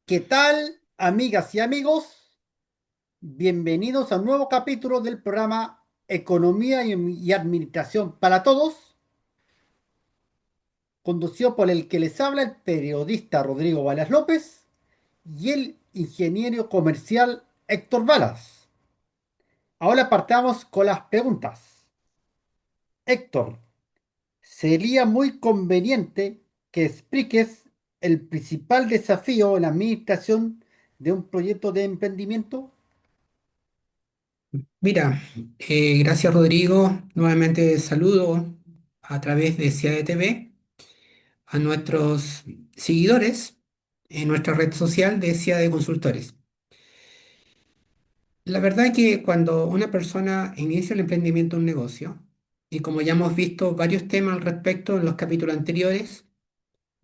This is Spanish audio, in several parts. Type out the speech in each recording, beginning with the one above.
¿Qué tal, amigas y amigos? Bienvenidos a un nuevo capítulo del programa Economía y Administración para Todos, conducido por el que les habla el periodista Rodrigo Balas López y el ingeniero comercial Héctor Balas. Ahora partamos con las preguntas. Héctor, sería muy conveniente que expliques el principal desafío en la administración de un proyecto de emprendimiento. Mira, gracias Rodrigo. Nuevamente saludo a través de CIADE TV a nuestros seguidores en nuestra red social de CIADE Consultores. La verdad que cuando una persona inicia el emprendimiento de un negocio, y como ya hemos visto varios temas al respecto en los capítulos anteriores,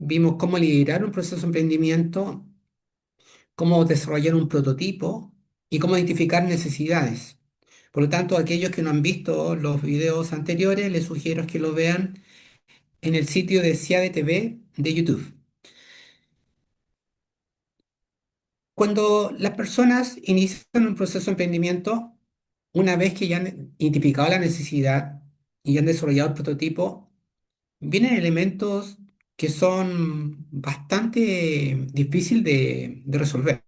vimos cómo liderar un proceso de emprendimiento, cómo desarrollar un prototipo y cómo identificar necesidades. Por lo tanto, aquellos que no han visto los videos anteriores, les sugiero que lo vean en el sitio de CIADE TV de YouTube. Cuando las personas inician un proceso de emprendimiento, una vez que ya han identificado la necesidad y ya han desarrollado el prototipo, vienen elementos que son bastante difíciles de resolver.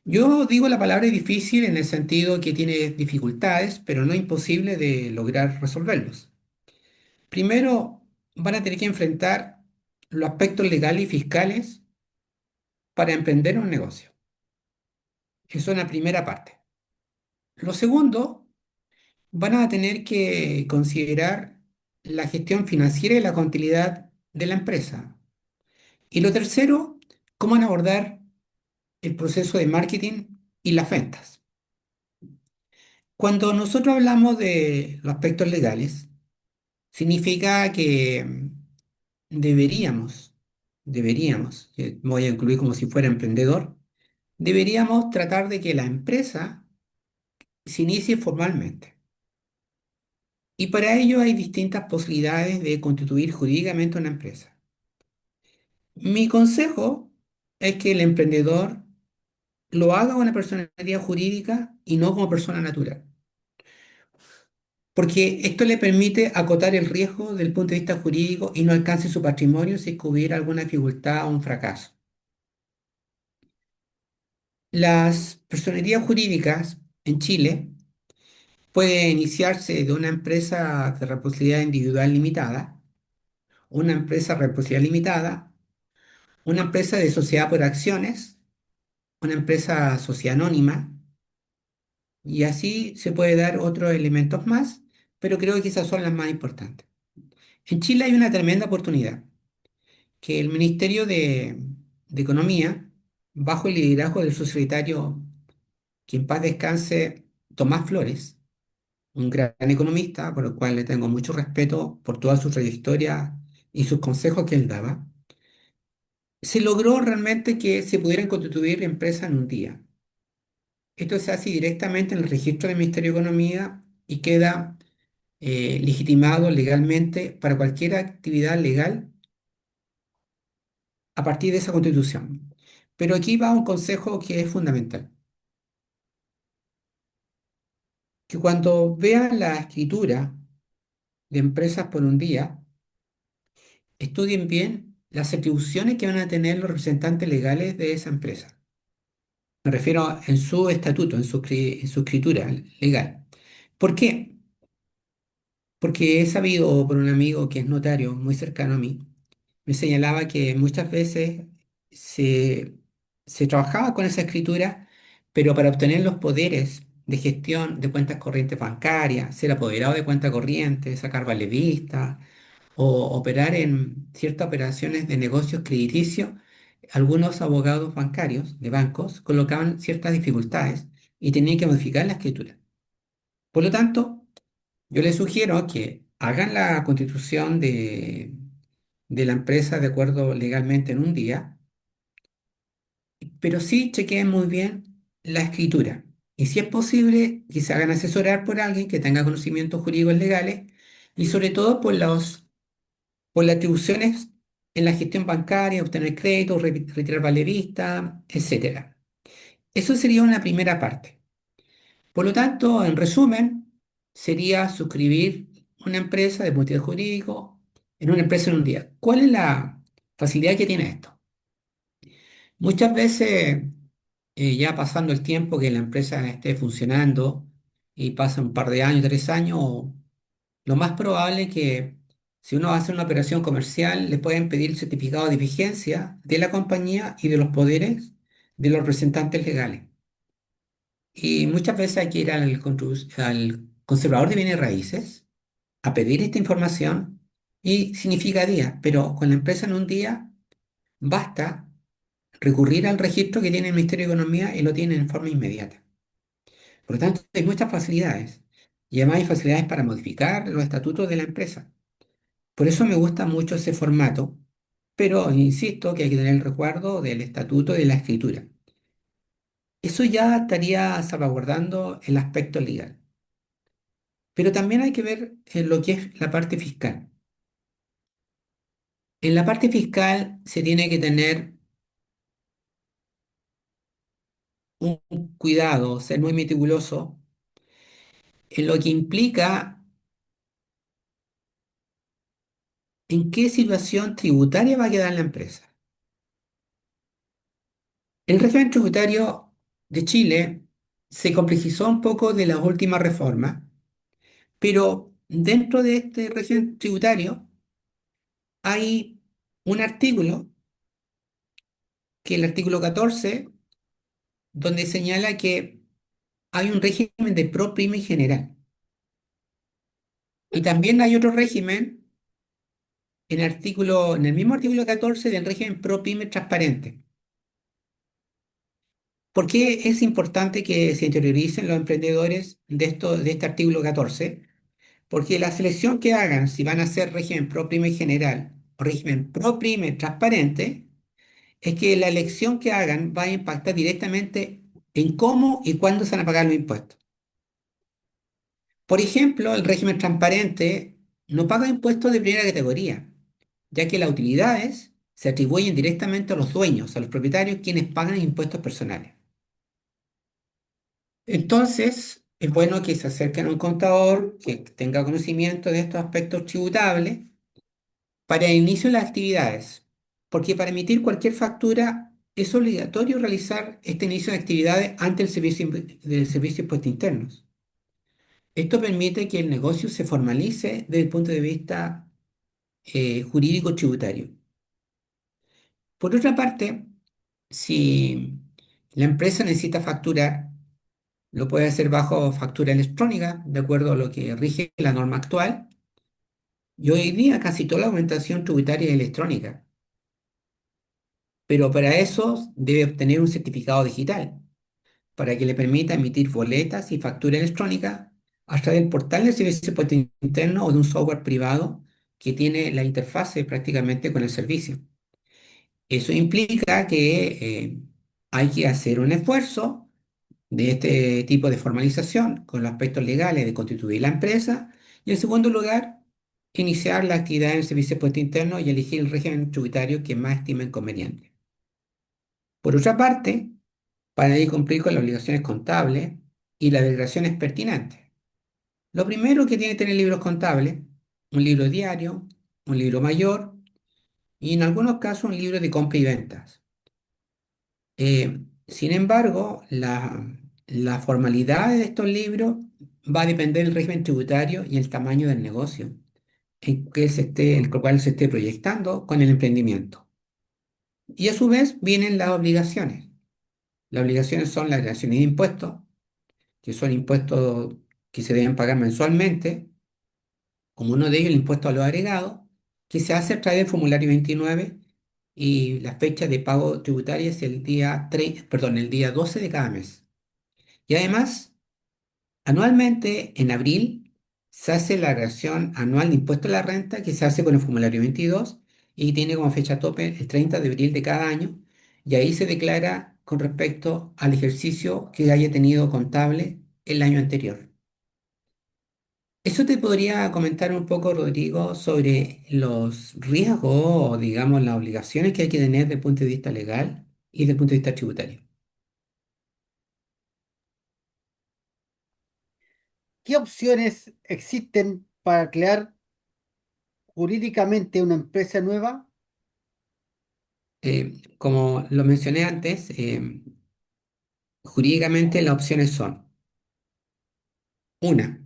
Yo digo la palabra difícil en el sentido que tiene dificultades, pero no imposible de lograr resolverlos. Primero, van a tener que enfrentar los aspectos legales y fiscales para emprender un negocio. Eso es la primera parte. Lo segundo, van a tener que considerar la gestión financiera y la contabilidad de la empresa. Y lo tercero, cómo van a abordar el proceso de marketing y las ventas. Cuando nosotros hablamos de los aspectos legales, significa que deberíamos, voy a incluir como si fuera emprendedor, deberíamos tratar de que la empresa se inicie formalmente. Y para ello hay distintas posibilidades de constituir jurídicamente una empresa. Mi consejo es que el emprendedor lo haga como una personalidad jurídica y no como persona natural, porque esto le permite acotar el riesgo del punto de vista jurídico y no alcance su patrimonio si es que hubiera alguna dificultad o un fracaso. Las personerías jurídicas en Chile pueden iniciarse de una empresa de responsabilidad individual limitada, una empresa de responsabilidad limitada, una empresa de sociedad por acciones, una empresa sociedad anónima, y así se puede dar otros elementos más, pero creo que esas son las más importantes. En Chile hay una tremenda oportunidad, que el Ministerio de Economía, bajo el liderazgo del subsecretario, que en paz descanse, Tomás Flores, un gran economista, por el cual le tengo mucho respeto por toda su trayectoria y sus consejos que él daba, se logró realmente que se pudieran constituir empresas en un día. Esto se hace directamente en el registro del Ministerio de Economía y queda legitimado legalmente para cualquier actividad legal a partir de esa constitución. Pero aquí va un consejo que es fundamental, que cuando vean la escritura de empresas por un día, estudien bien las atribuciones que van a tener los representantes legales de esa empresa. Me refiero en su estatuto, en su escritura legal. ¿Por qué? Porque he sabido por un amigo que es notario muy cercano a mí, me señalaba que muchas veces se, se trabajaba con esa escritura, pero para obtener los poderes de gestión de cuentas corrientes bancarias, ser apoderado de cuenta corriente, sacar vale vista o operar en ciertas operaciones de negocios crediticios, algunos abogados bancarios de bancos colocaban ciertas dificultades y tenían que modificar la escritura. Por lo tanto, yo les sugiero que hagan la constitución de la empresa de acuerdo legalmente en un día, pero sí chequeen muy bien la escritura. Y si es posible, que se hagan asesorar por alguien que tenga conocimientos jurídicos legales y sobre todo por las atribuciones en la gestión bancaria, obtener créditos, retirar vale vista, etcétera. Eso sería una primera parte. Por lo tanto, en resumen, sería suscribir una empresa de motivo jurídico en una empresa en un día. ¿Cuál es la facilidad que tiene esto? Muchas veces, ya pasando el tiempo que la empresa esté funcionando y pasa un par de años, 3 años, lo más probable es que si uno hace una operación comercial, le pueden pedir el certificado de vigencia de la compañía y de los poderes de los representantes legales. Y muchas veces hay que ir al conservador de bienes raíces a pedir esta información y significa días, pero con la empresa en un día basta recurrir al registro que tiene el Ministerio de Economía y lo tiene en forma inmediata. Por lo tanto, hay muchas facilidades y además hay facilidades para modificar los estatutos de la empresa. Por eso me gusta mucho ese formato, pero insisto que hay que tener el recuerdo del estatuto y de la escritura. Eso ya estaría salvaguardando el aspecto legal. Pero también hay que ver lo que es la parte fiscal. En la parte fiscal se tiene que tener un cuidado, ser muy meticuloso en lo que implica en qué situación tributaria va a quedar la empresa. El régimen tributario de Chile se complejizó un poco de las últimas reformas, pero dentro de este régimen tributario hay un artículo, que es el artículo 14, donde señala que hay un régimen de ProPyme general. Y también hay otro régimen en el mismo artículo 14 del régimen ProPyme transparente. ¿Por qué es importante que se interioricen los emprendedores de este artículo 14? Porque la selección que hagan, si van a hacer régimen ProPyme general o régimen ProPyme transparente, es que la elección que hagan va a impactar directamente en cómo y cuándo se van a pagar los impuestos. Por ejemplo, el régimen transparente no paga impuestos de primera categoría, ya que las utilidades se atribuyen directamente a los dueños, a los propietarios, quienes pagan impuestos personales. Entonces, es bueno que se acerquen a un contador que tenga conocimiento de estos aspectos tributables para el inicio de las actividades, porque para emitir cualquier factura es obligatorio realizar este inicio de actividades ante el servicio de impuestos internos. Esto permite que el negocio se formalice desde el punto de vista jurídico tributario. Por otra parte, si la empresa necesita facturar, lo puede hacer bajo factura electrónica, de acuerdo a lo que rige la norma actual. Y hoy día casi toda la documentación tributaria es electrónica, pero para eso debe obtener un certificado digital, para que le permita emitir boletas y factura electrónica a través del portal del Servicio de Impuesto Interno o de un software privado que tiene la interfase prácticamente con el servicio. Eso implica que hay que hacer un esfuerzo de este tipo de formalización con los aspectos legales de constituir la empresa y en segundo lugar, iniciar la actividad en el Servicio de Impuesto Interno y elegir el régimen tributario que más estimen conveniente. Por otra parte, para ir cumplir con las obligaciones contables y las declaraciones pertinentes. Lo primero que tiene que tener libros contables, un libro diario, un libro mayor y en algunos casos un libro de compra y ventas. Sin embargo, la formalidad de estos libros va a depender del régimen tributario y el tamaño del negocio en el cual se esté proyectando con el emprendimiento. Y a su vez vienen las obligaciones. Las obligaciones son las declaraciones de impuestos, que son impuestos que se deben pagar mensualmente, como uno de ellos el impuesto a los agregados, que se hace a través del formulario 29 y la fecha de pago tributaria es el día 3, perdón, el día 12 de cada mes. Y además, anualmente, en abril, se hace la declaración anual de impuesto a la renta que se hace con el formulario 22 y tiene como fecha tope el 30 de abril de cada año. Y ahí se declara con respecto al ejercicio que haya tenido contable el año anterior. Eso te podría comentar un poco, Rodrigo, sobre los riesgos o, digamos, las obligaciones que hay que tener desde el punto de vista legal y desde el punto de vista tributario. ¿Qué opciones existen para crear jurídicamente una empresa nueva? Como lo mencioné antes, jurídicamente las opciones son, una,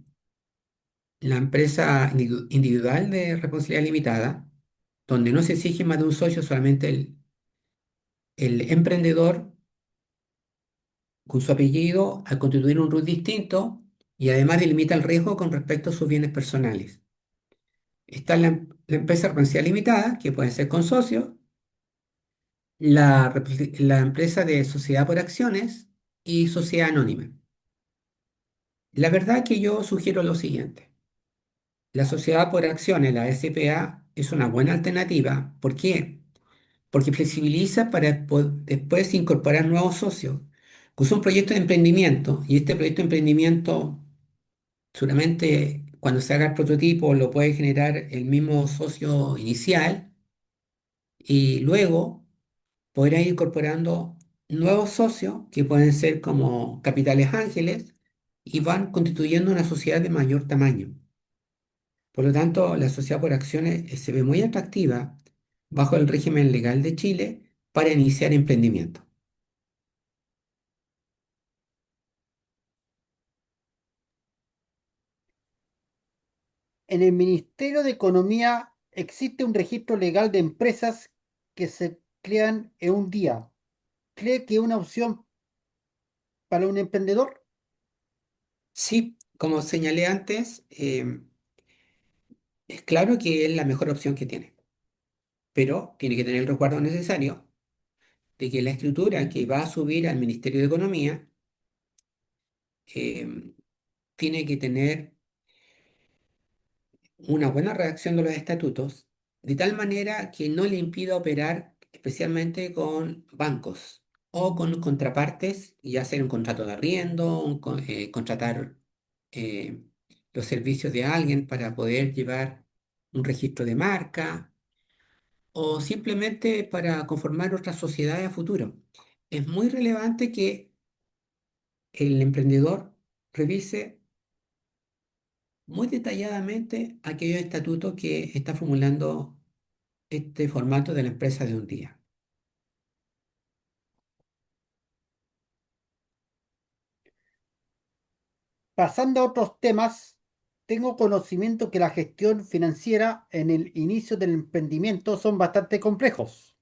la empresa individual de responsabilidad limitada, donde no se exige más de un socio, solamente el emprendedor con su apellido al constituir un RUT distinto y además delimita el riesgo con respecto a sus bienes personales. Está la empresa responsabilidad limitada, que puede ser con socios, la empresa de sociedad por acciones y sociedad anónima. La verdad que yo sugiero lo siguiente. La sociedad por acciones, la SPA, es una buena alternativa. ¿Por qué? Porque flexibiliza para después incorporar nuevos socios. Es un proyecto de emprendimiento y este proyecto de emprendimiento seguramente cuando se haga el prototipo lo puede generar el mismo socio inicial y luego podrá ir incorporando nuevos socios que pueden ser como capitales ángeles y van constituyendo una sociedad de mayor tamaño. Por lo tanto, la sociedad por acciones se ve muy atractiva bajo el régimen legal de Chile para iniciar emprendimiento. En el Ministerio de Economía existe un registro legal de empresas que se crean en un día. ¿Cree que es una opción para un emprendedor? Sí, como señalé antes, es claro que es la mejor opción que tiene, pero tiene que tener el resguardo necesario de que la escritura que va a subir al Ministerio de Economía eh, tiene que tener una buena redacción de los estatutos, de tal manera que no le impida operar especialmente con bancos o con contrapartes y hacer un contrato de arriendo, contratar eh, los servicios de alguien para poder llevar un registro de marca o simplemente para conformar otras sociedades a futuro. Es muy relevante que el emprendedor revise muy detalladamente aquellos estatutos que está formulando este formato de la empresa de un día. Pasando a otros temas, tengo conocimiento que la gestión financiera en el inicio del emprendimiento son bastante complejos.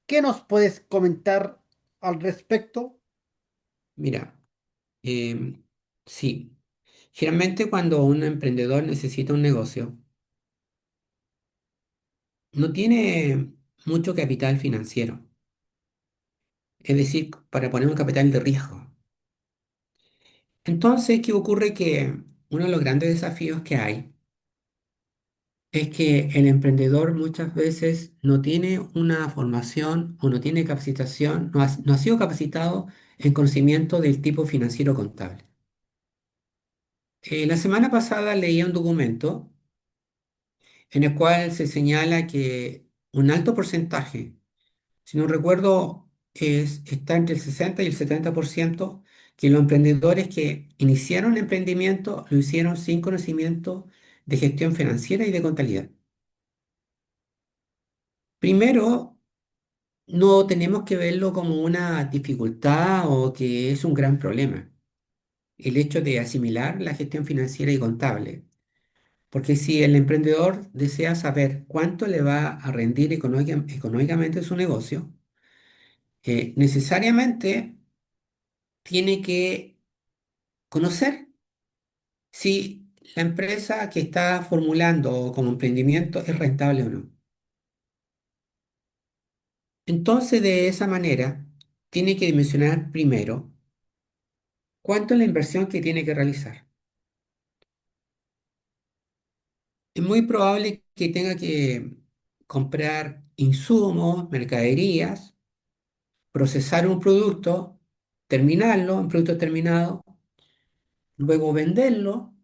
¿Qué nos puedes comentar al respecto? Mira, sí, generalmente cuando un emprendedor necesita un negocio, no tiene mucho capital financiero, es decir, para poner un capital de riesgo. Entonces, ¿qué ocurre? Que uno de los grandes desafíos que hay es que el emprendedor muchas veces no tiene una formación o no tiene capacitación, no ha sido capacitado en conocimiento del tipo financiero contable. La semana pasada leía un documento en el cual se señala que un alto porcentaje, si no recuerdo, está entre el 60 y el 70%, que los emprendedores que iniciaron emprendimiento lo hicieron sin conocimiento de gestión financiera y de contabilidad. Primero, no tenemos que verlo como una dificultad o que es un gran problema, el hecho de asimilar la gestión financiera y contable. Porque si el emprendedor desea saber cuánto le va a rendir económicamente su negocio, necesariamente tiene que conocer si la empresa que está formulando como emprendimiento es rentable o no. Entonces, de esa manera, tiene que dimensionar primero cuánto es la inversión que tiene que realizar. Es muy probable que tenga que comprar insumos, mercaderías, procesar un producto, terminarlo, un producto terminado, luego venderlo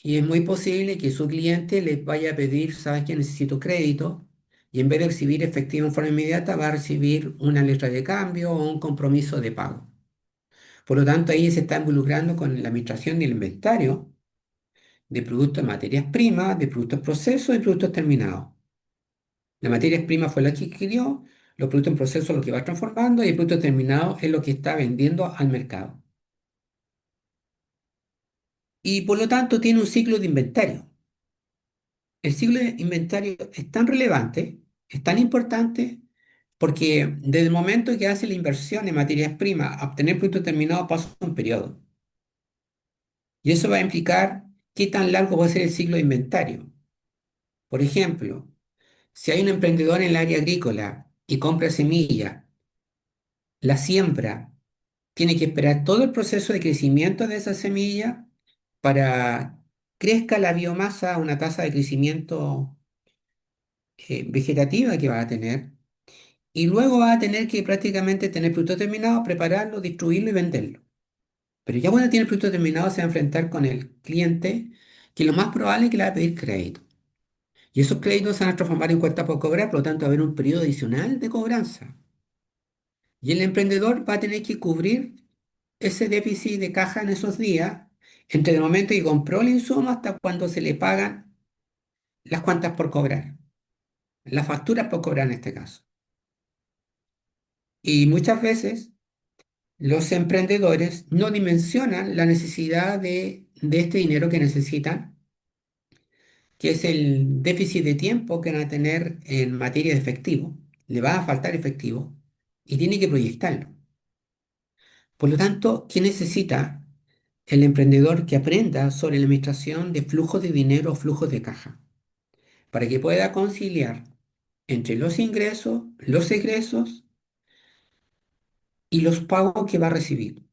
y es muy posible que su cliente les vaya a pedir, sabes que necesito crédito, y en vez de recibir efectivo en forma inmediata, va a recibir una letra de cambio o un compromiso de pago. Por lo tanto, ahí se está involucrando con la administración del inventario de productos de materias primas, de productos procesos y productos terminados. La materia prima fue la que adquirió, los productos en proceso lo que va transformando y el producto terminado es lo que está vendiendo al mercado. Y por lo tanto tiene un ciclo de inventario. El ciclo de inventario es tan relevante, es tan importante, porque desde el momento que hace la inversión en materias primas a obtener producto terminado pasa un periodo. Y eso va a implicar qué tan largo va a ser el ciclo de inventario. Por ejemplo, si hay un emprendedor en el área agrícola y compra semilla, la siembra, tiene que esperar todo el proceso de crecimiento de esa semilla para crezca la biomasa a una tasa de crecimiento vegetativa que va a tener. Y luego va a tener que prácticamente tener producto terminado, prepararlo, distribuirlo y venderlo. Pero ya cuando tiene el producto terminado se va a enfrentar con el cliente, que lo más probable es que le va a pedir crédito. Y esos créditos se van a transformar en cuentas por cobrar, por lo tanto va a haber un periodo adicional de cobranza. Y el emprendedor va a tener que cubrir ese déficit de caja en esos días, entre el momento que compró el insumo hasta cuando se le pagan las cuentas por cobrar, las facturas por cobrar en este caso. Y muchas veces los emprendedores no dimensionan la necesidad de este dinero que necesitan, que es el déficit de tiempo que van a tener en materia de efectivo. Le va a faltar efectivo y tiene que proyectarlo. Por lo tanto, ¿qué necesita el emprendedor? Que aprenda sobre la administración de flujos de dinero o flujos de caja, para que pueda conciliar entre los ingresos, los egresos y los pagos que va a recibir.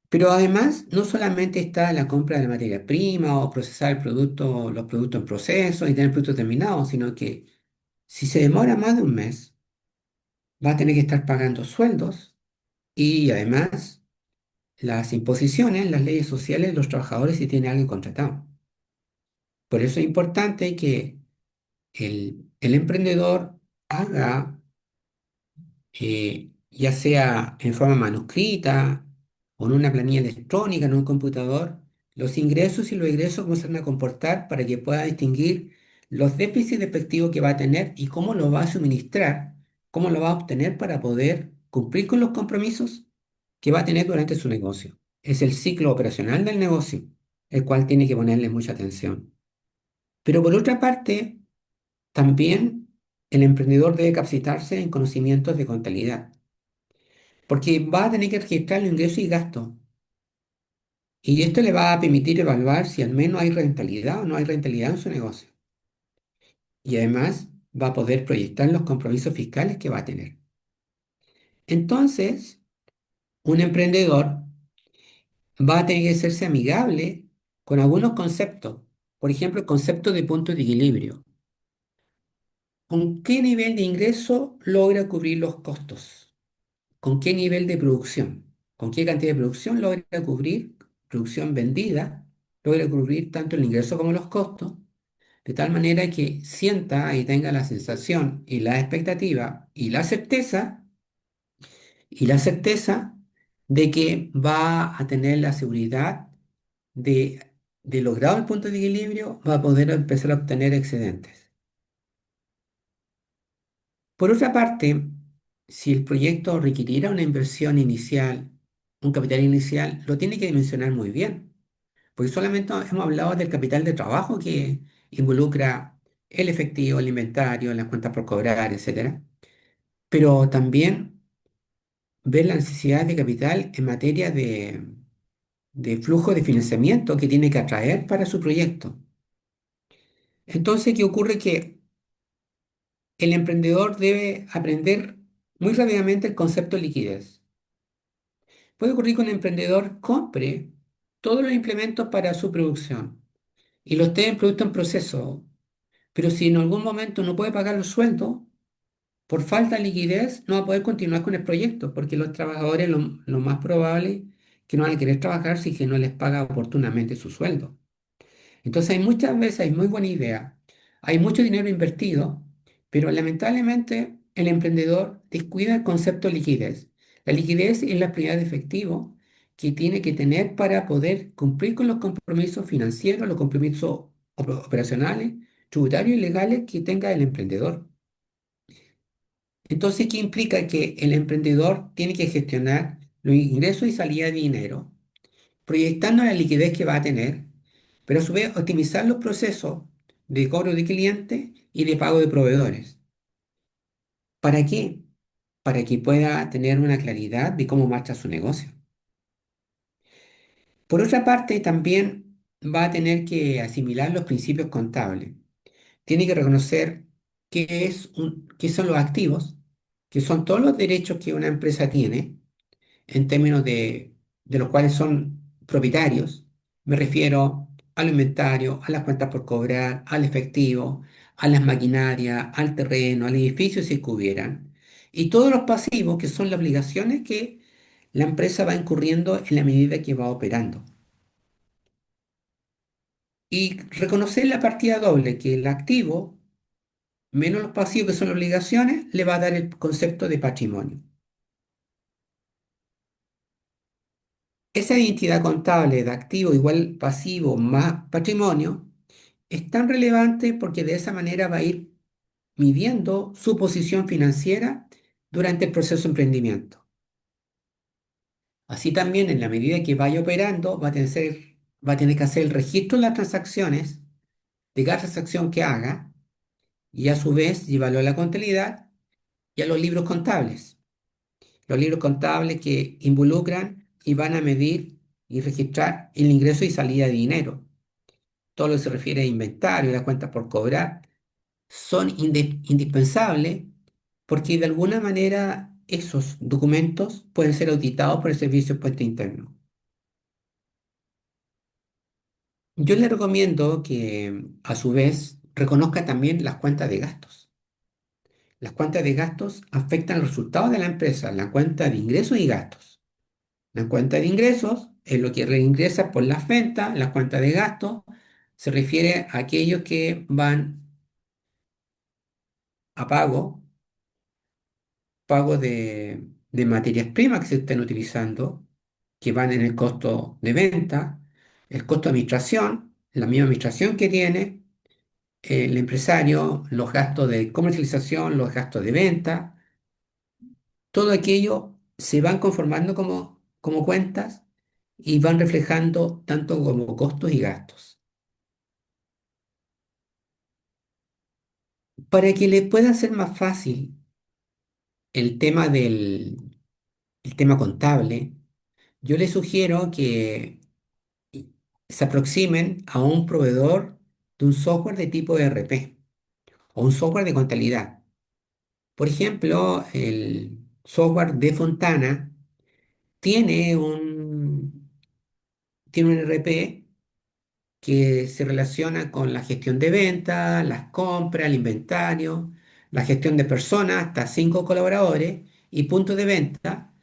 Pero además, no solamente está la compra de la materia prima o procesar el producto, los productos en proceso y tener el producto terminado, sino que si se demora más de un mes, va a tener que estar pagando sueldos y además las imposiciones, las leyes sociales de los trabajadores si tiene alguien contratado. Por eso es importante que el emprendedor haga, ya sea en forma manuscrita o en una planilla electrónica, en un computador, los ingresos y los egresos, cómo se van a comportar para que pueda distinguir los déficits de efectivo que va a tener y cómo lo va a suministrar, cómo lo va a obtener para poder cumplir con los compromisos que va a tener durante su negocio. Es el ciclo operacional del negocio, el cual tiene que ponerle mucha atención. Pero por otra parte, también el emprendedor debe capacitarse en conocimientos de contabilidad, porque va a tener que registrar los ingresos y gastos. Y esto le va a permitir evaluar si al menos hay rentabilidad o no hay rentabilidad en su negocio. Y además va a poder proyectar los compromisos fiscales que va a tener. Entonces, un emprendedor va a tener que hacerse amigable con algunos conceptos. Por ejemplo, el concepto de punto de equilibrio. ¿Con qué nivel de ingreso logra cubrir los costos? ¿Con qué nivel de producción? ¿Con qué cantidad de producción logra cubrir, producción vendida, logra cubrir tanto el ingreso como los costos? De tal manera que sienta y tenga la sensación y la expectativa y la certeza de que va a tener la seguridad de, de logrado el punto de equilibrio, va a poder empezar a obtener excedentes. Por otra parte, si el proyecto requiriera una inversión inicial, un capital inicial, lo tiene que dimensionar muy bien, porque solamente hemos hablado del capital de trabajo que involucra el efectivo, el inventario, las cuentas por cobrar, etcétera, pero también ver la necesidad de capital en materia de flujo de financiamiento que tiene que atraer para su proyecto. Entonces, ¿qué ocurre? Que el emprendedor debe aprender muy rápidamente el concepto de liquidez. Puede ocurrir que un emprendedor compre todos los implementos para su producción y los tenga en producto en proceso, pero si en algún momento no puede pagar los sueldos, por falta de liquidez no va a poder continuar con el proyecto, porque los trabajadores lo más probable que no van a querer trabajar si que no les paga oportunamente su sueldo. Entonces hay muchas veces, hay muy buena idea, hay mucho dinero invertido, pero lamentablemente el emprendedor descuida el concepto de liquidez. La liquidez es la prioridad de efectivo que tiene que tener para poder cumplir con los compromisos financieros, los compromisos operacionales, tributarios y legales que tenga el emprendedor. Entonces, ¿qué implica? Que el emprendedor tiene que gestionar los ingresos y salida de dinero, proyectando la liquidez que va a tener, pero a su vez optimizar los procesos de cobro de clientes y de pago de proveedores. ¿Para qué? Para que pueda tener una claridad de cómo marcha su negocio. Por otra parte, también va a tener que asimilar los principios contables. Tiene que reconocer qué son los activos, que son todos los derechos que una empresa tiene en términos de los cuales son propietarios. Me refiero al inventario, a las cuentas por cobrar, al efectivo, a las maquinarias, al terreno, al edificio si es que hubieran. Y todos los pasivos, que son las obligaciones que la empresa va incurriendo en la medida que va operando. Y reconocer la partida doble, que el activo menos los pasivos, que son las obligaciones, le va a dar el concepto de patrimonio. Esa identidad contable de activo igual pasivo más patrimonio es tan relevante porque de esa manera va a ir midiendo su posición financiera durante el proceso de emprendimiento. Así también, en la medida que vaya operando, va a tener que hacer el registro de las transacciones, de cada transacción que haga, y a su vez llevarlo a la contabilidad y a los libros contables. Los libros contables que involucran y van a medir y registrar el ingreso y salida de dinero. Todo lo que se refiere a inventario, las cuentas por cobrar, son indispensables porque de alguna manera esos documentos pueden ser auditados por el Servicio de Impuesto Interno. Yo le recomiendo que a su vez reconozca también las cuentas de gastos. Las cuentas de gastos afectan los resultados de la empresa, la cuenta de ingresos y gastos. La cuenta de ingresos es lo que reingresa por las ventas, la cuenta de gastos se refiere a aquellos que van a pago de materias primas que se estén utilizando, que van en el costo de venta, el costo de administración, la misma administración que tiene el empresario, los gastos de comercialización, los gastos de venta, todo aquello se van conformando como cuentas y van reflejando tanto como costos y gastos. Para que le pueda ser más fácil el tema el tema contable, yo le sugiero que se aproximen a un proveedor de un software de tipo ERP o un software de contabilidad. Por ejemplo, el software de Fontana tiene tiene un ERP que se relaciona con la gestión de ventas, las compras, el inventario, la gestión de personas, hasta 5 colaboradores y puntos de venta.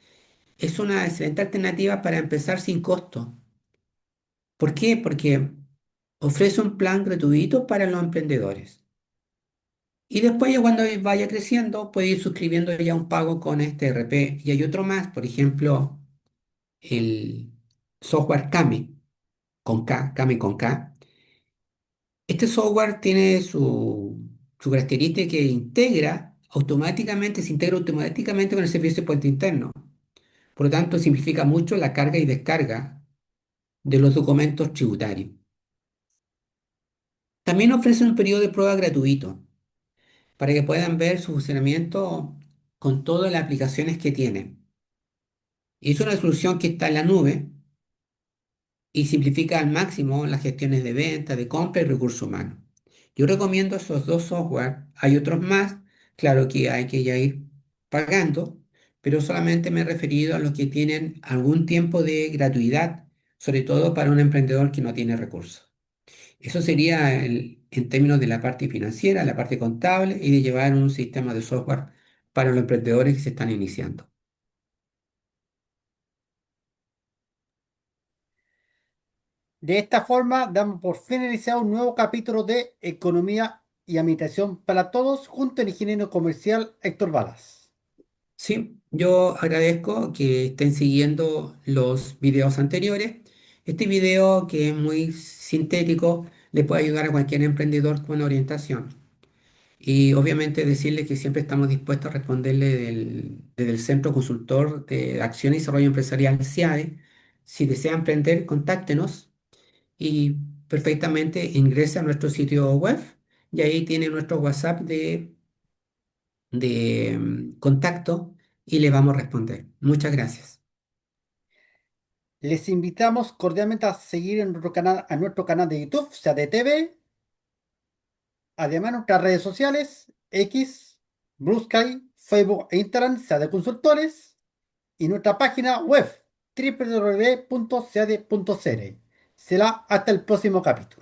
Es una excelente alternativa para empezar sin costo. ¿Por qué? Porque ofrece un plan gratuito para los emprendedores. Y después, ya cuando vaya creciendo, puede ir suscribiendo ya un pago con este RP. Y hay otro más, por ejemplo, el software Kame, con K, Kame con K. Este software tiene su característica que se integra automáticamente con el servicio de puente interno. Por lo tanto, simplifica mucho la carga y descarga de los documentos tributarios. También ofrece un periodo de prueba gratuito para que puedan ver su funcionamiento con todas las aplicaciones que tiene. Y es una solución que está en la nube y simplifica al máximo las gestiones de venta, de compra y recursos humanos. Yo recomiendo esos dos software. Hay otros más, claro que hay que ya ir pagando, pero solamente me he referido a los que tienen algún tiempo de gratuidad, sobre todo para un emprendedor que no tiene recursos. Eso sería en términos de la parte financiera, la parte contable y de llevar un sistema de software para los emprendedores que se están iniciando. De esta forma, damos por finalizado un nuevo capítulo de Economía y Administración para Todos junto al ingeniero comercial Héctor Balas. Sí, yo agradezco que estén siguiendo los videos anteriores. Este video, que es muy sintético, le puede ayudar a cualquier emprendedor con orientación. Y obviamente decirle que siempre estamos dispuestos a responderle desde el Centro Consultor de Acción y Desarrollo Empresarial CIADE. Si desea emprender, contáctenos y perfectamente ingrese a nuestro sitio web y ahí tiene nuestro WhatsApp de contacto y le vamos a responder. Muchas gracias. Les invitamos cordialmente a seguir en nuestro canal de YouTube, TV, además nuestras redes sociales, X, Blue Sky, Facebook e Instagram, de Consultores, y nuestra página web, www.seade.cl. Será hasta el próximo capítulo.